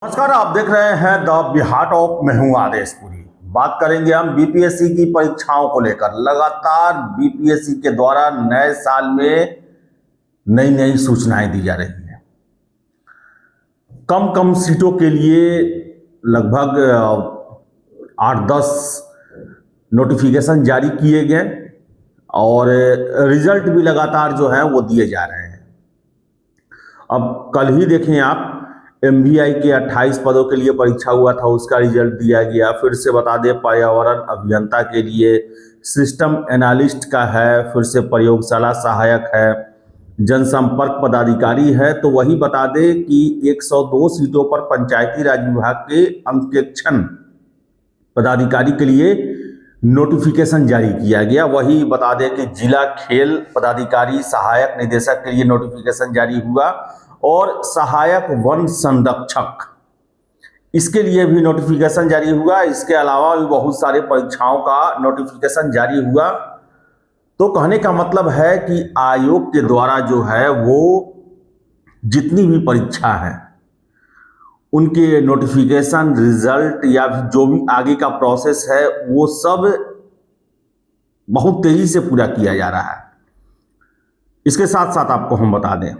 नमस्कार, आप देख रहे हैं द बिहार टॉक। मैं हूं आदेश पुरी। बात करेंगे हम बीपीएससी की परीक्षाओं को लेकर। लगातार बीपीएससी के द्वारा नए साल में नई नई सूचनाएं दी जा रही हैं। कम कम सीटों के लिए लगभग 8-10 नोटिफिकेशन जारी किए गए और रिजल्ट भी लगातार जो है वो दिए जा रहे हैं। अब कल ही देखें आप, एमवीआई के 28 पदों के लिए परीक्षा हुआ था, उसका रिजल्ट दिया गया। फिर से बता दें, पर्यावरण अभियंता के लिए सिस्टम एनालिस्ट का है, फिर से प्रयोगशाला सहायक है, जनसंपर्क पदाधिकारी है। तो वही बता दें कि 102 सीटों पर पंचायती राज विभाग के अंकेक्षण पदाधिकारी के लिए नोटिफिकेशन जारी किया गया। वही बता दें कि जिला खेल पदाधिकारी सहायक निदेशक के लिए नोटिफिकेशन जारी हुआ और सहायक वन संरक्षक, इसके लिए भी नोटिफिकेशन जारी हुआ। इसके अलावा भी बहुत सारे परीक्षाओं का नोटिफिकेशन जारी हुआ। तो कहने का मतलब है कि आयोग के द्वारा जो है वो जितनी भी परीक्षा है उनके नोटिफिकेशन, रिजल्ट या जो भी आगे का प्रोसेस है वो सब बहुत तेजी से पूरा किया जा रहा है। इसके साथ साथ आपको हम बता दें,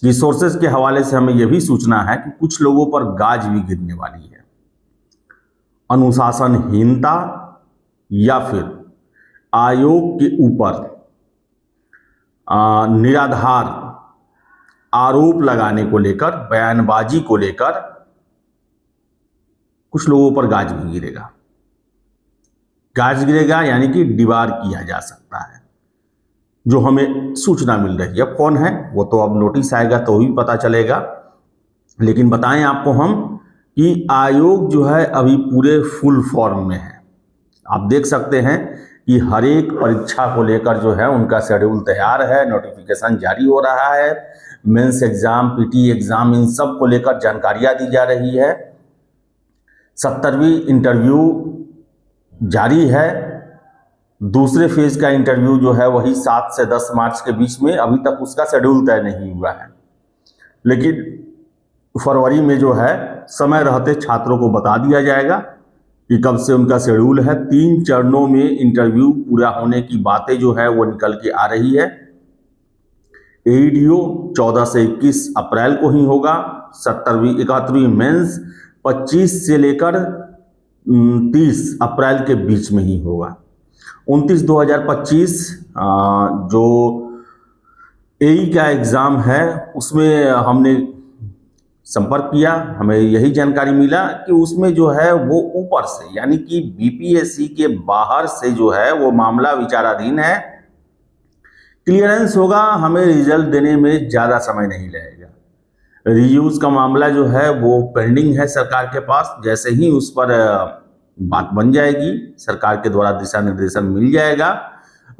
रिसोर्सेज के हवाले से हमें यह भी सूचना है कि कुछ लोगों पर गाज भी गिरने वाली है। अनुशासनहीनता या फिर आयोग के ऊपर निराधार आरोप लगाने को लेकर, बयानबाजी को लेकर कुछ लोगों पर गाज भी गिरेगा। गाज गिरेगा यानी कि दीवार किया जा सकता है, जो हमें सूचना मिल रही है। अब कौन है वो तो अब नोटिस आएगा तो ही पता चलेगा। लेकिन बताएं आपको हम कि आयोग जो है अभी पूरे फुल फॉर्म में है। आप देख सकते हैं कि हर एक परीक्षा को लेकर जो है उनका शेड्यूल तैयार है, नोटिफिकेशन जारी हो रहा है। मेंस एग्जाम, पीटी एग्जाम, इन सब को लेकर जानकारियां दी जा रही है। 70वीं इंटरव्यू जारी है। दूसरे फेज का इंटरव्यू जो है वही 7 से 10 मार्च के बीच में, अभी तक उसका शेड्यूल तय नहीं हुआ है। लेकिन फरवरी में जो है समय रहते छात्रों को बता दिया जाएगा कि कब से उनका शेड्यूल है। 3 चरणों में इंटरव्यू पूरा होने की बातें जो है वो निकल के आ रही है। एईडीओ 14 से 21 अप्रैल को ही होगा। 71वीं मेंस 25 से लेकर 30 अप्रैल के बीच में ही होगा। 29/2025 जो एई का एग्ज़ाम है उसमें हमने संपर्क किया, हमें यही जानकारी मिला कि उसमें जो है वो ऊपर से यानी कि बीपीएससी के बाहर से जो है वो मामला विचाराधीन है। क्लियरेंस होगा, हमें रिजल्ट देने में ज़्यादा समय नहीं लगेगा। रीयूज़ का मामला जो है वो पेंडिंग है सरकार के पास। जैसे ही उस पर बात बन जाएगी, सरकार के द्वारा दिशा निर्देशन मिल जाएगा,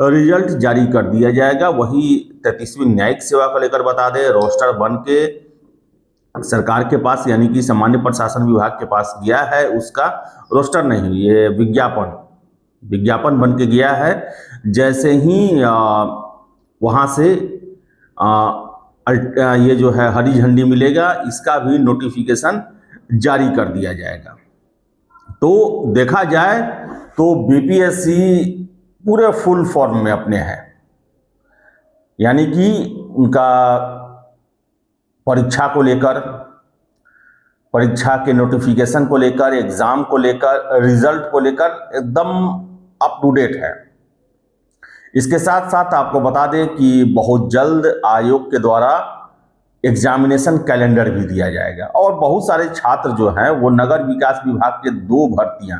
रिजल्ट जारी कर दिया जाएगा। वही 33वीं न्यायिक सेवा को लेकर बता दें, रोस्टर बन के सरकार के पास यानी कि सामान्य प्रशासन विभाग के पास गया है। उसका रोस्टर नहीं, ये विज्ञापन बन के गया है। जैसे ही वहाँ से ये जो है हरी झंडी मिलेगा, इसका भी नोटिफिकेशन जारी कर दिया जाएगा। तो देखा जाए तो बीपीएससी पूरे फुल फॉर्म में अपने है, यानी कि उनका परीक्षा को लेकर, परीक्षा के नोटिफिकेशन को लेकर, एग्जाम को लेकर, रिजल्ट को लेकर एकदम अप टू डेट है। इसके साथ साथ आपको बता दें कि बहुत जल्द आयोग के द्वारा एग्जामिनेशन कैलेंडर भी दिया जाएगा और बहुत सारे छात्र जो हैं वो नगर विकास विभाग के 2 भर्तियां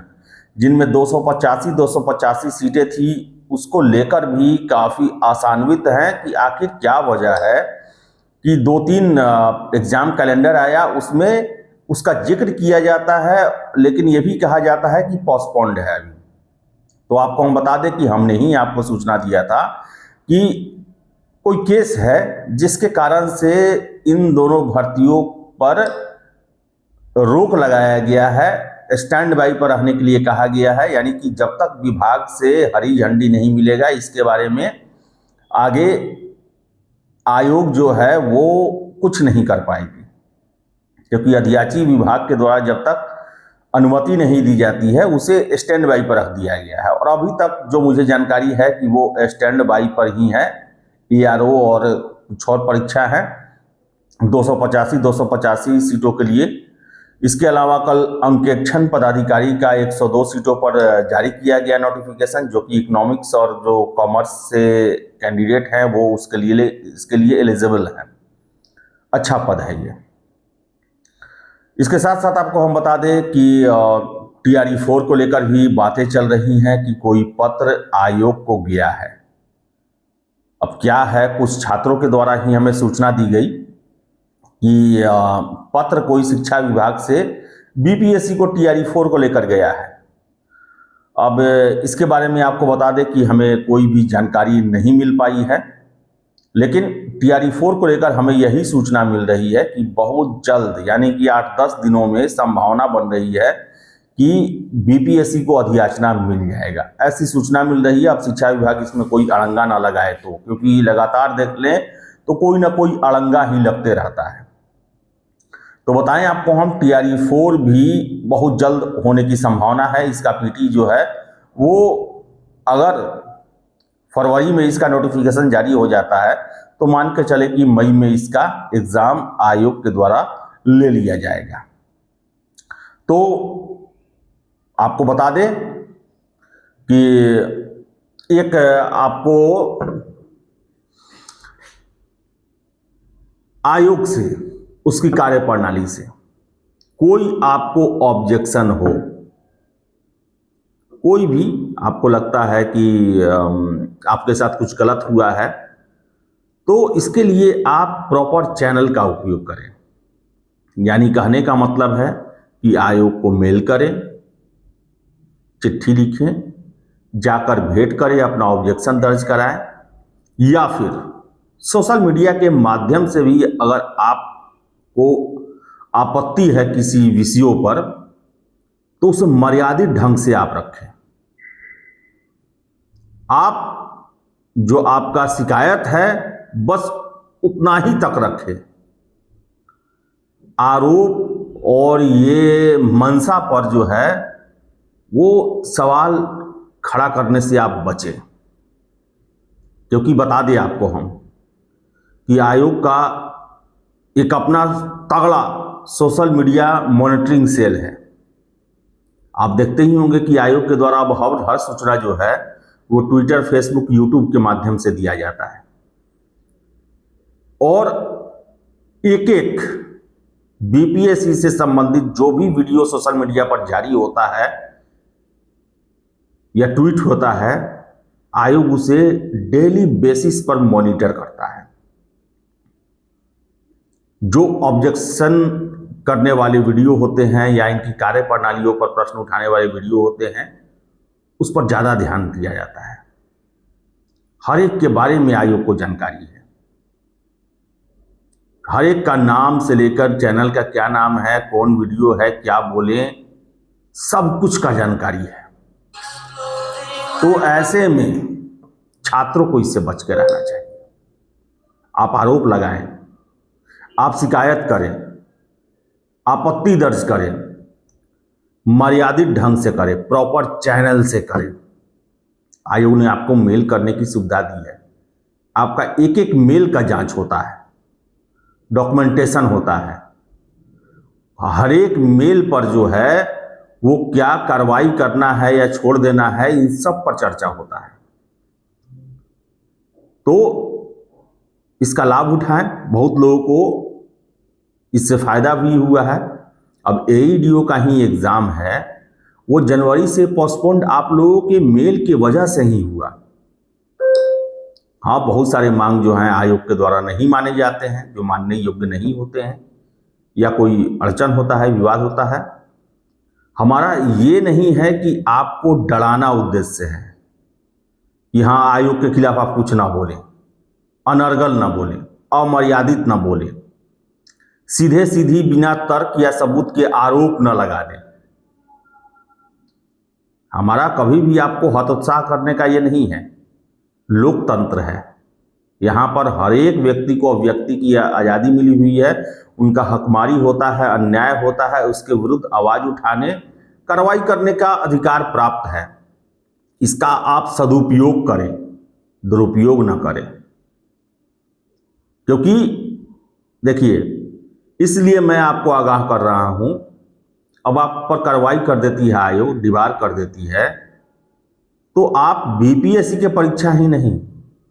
जिनमें 285 सीटें थी, उसको लेकर भी काफ़ी आशान्वित हैं कि आखिर क्या वजह है कि 2-3 एग्ज़ाम कैलेंडर आया, उसमें उसका जिक्र किया जाता है लेकिन ये भी कहा जाता है कि पोस्टपोन्ड है अभी। तो आपको हम बता दें कि हमने ही आपको सूचना दिया था कि कोई केस है जिसके कारण से इन दोनों भर्तियों पर रोक लगाया गया है, स्टैंड बाई पर रहने के लिए कहा गया है। यानी कि जब तक विभाग से हरी झंडी नहीं मिलेगा, इसके बारे में आगे आयोग जो है वो कुछ नहीं कर पाएगी। क्योंकि अधियाची विभाग के द्वारा जब तक अनुमति नहीं दी जाती है उसे स्टैंड बाई पर रख दिया गया है। और अभी तक जो मुझे जानकारी है कि वो स्टैंड बाई पर ही है। ARO और कुछ और परीक्षा है 285 सीटों के लिए। इसके अलावा कल अंकेक्षण पदाधिकारी का 102 सीटों पर जारी किया गया नोटिफिकेशन, जो कि इकोनॉमिक्स और जो कॉमर्स से कैंडिडेट हैं वो इसके लिए एलिजिबल हैं। अच्छा पद है ये। इसके साथ साथ आपको हम बता दें कि TRE 4 को लेकर भी बातें चल रही हैं कि कोई पत्र आयोग को गया है। अब क्या है, कुछ छात्रों के द्वारा ही हमें सूचना दी गई कि पत्र कोई शिक्षा विभाग से BPSC को TRE 4 को लेकर गया है। अब इसके बारे में आपको बता दें कि हमें कोई भी जानकारी नहीं मिल पाई है, लेकिन TRE 4 को लेकर हमें यही सूचना मिल रही है कि बहुत जल्द यानी कि 8-10 दिनों में संभावना बन रही है कि BPSC को अधियाचना मिल जाएगा। ऐसी सूचना मिल रही है। अब शिक्षा विभाग इसमें कोई अड़ंगा ना लगाए तो, क्योंकि लगातार देख लें तो कोई ना कोई अड़ंगा ही लगते रहता है। तो बताएं आपको हम, TRE 4 भी बहुत जल्द होने की संभावना है। इसका PT जो है वो अगर फरवरी में इसका नोटिफिकेशन जारी हो जाता है तो मान के चले कि मई में इसका एग्जाम आयोग के द्वारा ले लिया जाएगा। तो आपको बता दें कि एक आपको आयोग से, उसकी कार्यप्रणाली से कोई आपको ऑब्जेक्शन हो, कोई भी आपको लगता है कि आपके साथ कुछ गलत हुआ है, तो इसके लिए आप प्रॉपर चैनल का उपयोग करें। यानी कहने का मतलब है कि आयोग को मेल करें, चिट्ठी लिखें, जाकर भेंट करें, अपना ऑब्जेक्शन दर्ज कराएं, या फिर सोशल मीडिया के माध्यम से भी अगर आपको आपत्ति है किसी विषयों पर तो उसे मर्यादित ढंग से आप रखें। आप जो आपका शिकायत है बस उतना ही तक रखें। आरोप और ये मंशा पर जो है वो सवाल खड़ा करने से आप बचें, क्योंकि बता दें आपको हम कि आयोग का एक अपना तगड़ा सोशल मीडिया मॉनिटरिंग सेल है। आप देखते ही होंगे कि आयोग के द्वारा अब हर सूचना जो है वो ट्विटर, फेसबुक, यूट्यूब के माध्यम से दिया जाता है। और एक एक BPSC से संबंधित जो भी वीडियो सोशल मीडिया पर जारी होता है या ट्वीट होता है, आयोग उसे डेली बेसिस पर मॉनिटर करता है। जो ऑब्जेक्शन करने वाले वीडियो होते हैं या इनकी कार्य प्रणालियों पर प्रश्न उठाने वाले वीडियो होते हैं, उस पर ज़्यादा ध्यान दिया जाता है। हर एक के बारे में आयोग को जानकारी है। हर एक का नाम से लेकर चैनल का क्या नाम है, कौन वीडियो है, क्या बोले, सब कुछ का जानकारी है। तो ऐसे में छात्रों को इससे बच के रहना चाहिए। आप आरोप लगाएं, आप शिकायत करें, आपत्ति दर्ज करें, मर्यादित ढंग से करें, प्रॉपर चैनल से करें। आयोग ने आपको मेल करने की सुविधा दी है। आपका एक एक मेल का जांच होता है, डॉक्यूमेंटेशन होता है। हर एक मेल पर जो है वो क्या कार्रवाई करना है या छोड़ देना है, इन सब पर चर्चा होता है। तो इसका लाभ उठाएं। बहुत लोगों को इससे फायदा भी हुआ है। अब AEDO का ही एग्जाम है, वो जनवरी से पोस्टपोन्ड आप लोगों के मेल की वजह से ही हुआ। हाँ, बहुत सारे मांग जो हैं आयोग के द्वारा नहीं माने जाते हैं, जो मानने योग्य नहीं होते हैं, या कोई अड़चन होता है, विवाद होता है। हमारा ये नहीं है कि आपको डराना उद्देश्य है कि हाँ आयोग के खिलाफ आप कुछ ना बोलें, अनर्गल ना बोलें, अमर्यादित ना बोलें, सीधे सीधी बिना तर्क या सबूत के आरोप न लगा दें। हमारा कभी भी आपको हतोत्साह करने का ये नहीं है। लोकतंत्र है, यहाँ पर हर एक व्यक्ति को अभिव्यक्ति की आज़ादी मिली हुई है। उनका हकमारी होता है, अन्याय होता है, उसके विरुद्ध आवाज उठाने, कार्रवाई करने का अधिकार प्राप्त है। इसका आप सदुपयोग करें, दुरुपयोग ना करें। क्योंकि देखिए, इसलिए मैं आपको आगाह कर रहा हूं, अब आप पर कार्रवाई कर देती है आयोग, डिबार कर देती है, तो आप बीपीएससी के परीक्षा ही नहीं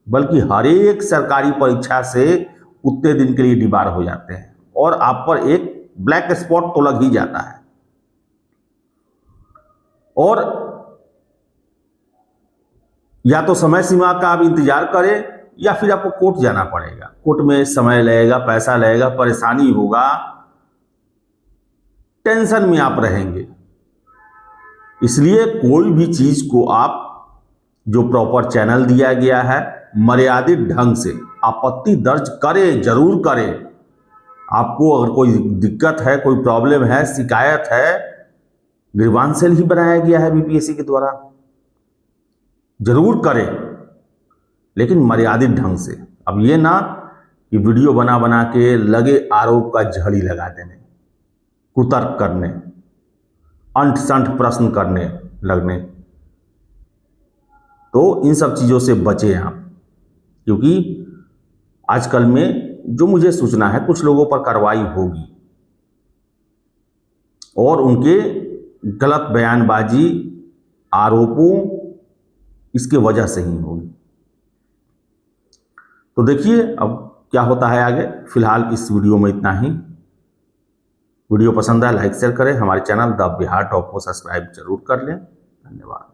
बल्कि हर एक सरकारी परीक्षा से उतने दिन के लिए डिबार हो जाते हैं और आप पर एक ब्लैक स्पॉट तो लग ही जाता है। और या तो समय सीमा का आप इंतजार करें या फिर आपको कोर्ट जाना पड़ेगा। कोर्ट में समय लगेगा, पैसा लगेगा, परेशानी होगा, टेंशन में आप रहेंगे। इसलिए कोई भी चीज को आप जो प्रॉपर चैनल दिया गया है, मर्यादित ढंग से आपत्ति दर्ज करें, जरूर करें। आपको अगर कोई दिक्कत है, कोई प्रॉब्लम है, शिकायत है, ग्रीवांस सेल ही बनाया गया है बीपीएससी के द्वारा, जरूर करें, लेकिन मर्यादित ढंग से। अब ये ना कि वीडियो बना बना के लगे आरोप का झड़ी लगा देने, कुतर्क करने, अंट संठ प्रश्न करने लगने, तो इन सब चीज़ों से बचें आप। क्योंकि आजकल में जो मुझे सूचना है, कुछ लोगों पर कार्रवाई होगी और उनके गलत बयानबाजी, आरोपों, इसके वजह से ही होगी। तो देखिए अब क्या होता है आगे। फिलहाल इस वीडियो में इतना ही। वीडियो पसंद आए लाइक शेयर करें, हमारे चैनल द बिहार टॉप को सब्सक्राइब जरूर कर लें। धन्यवाद।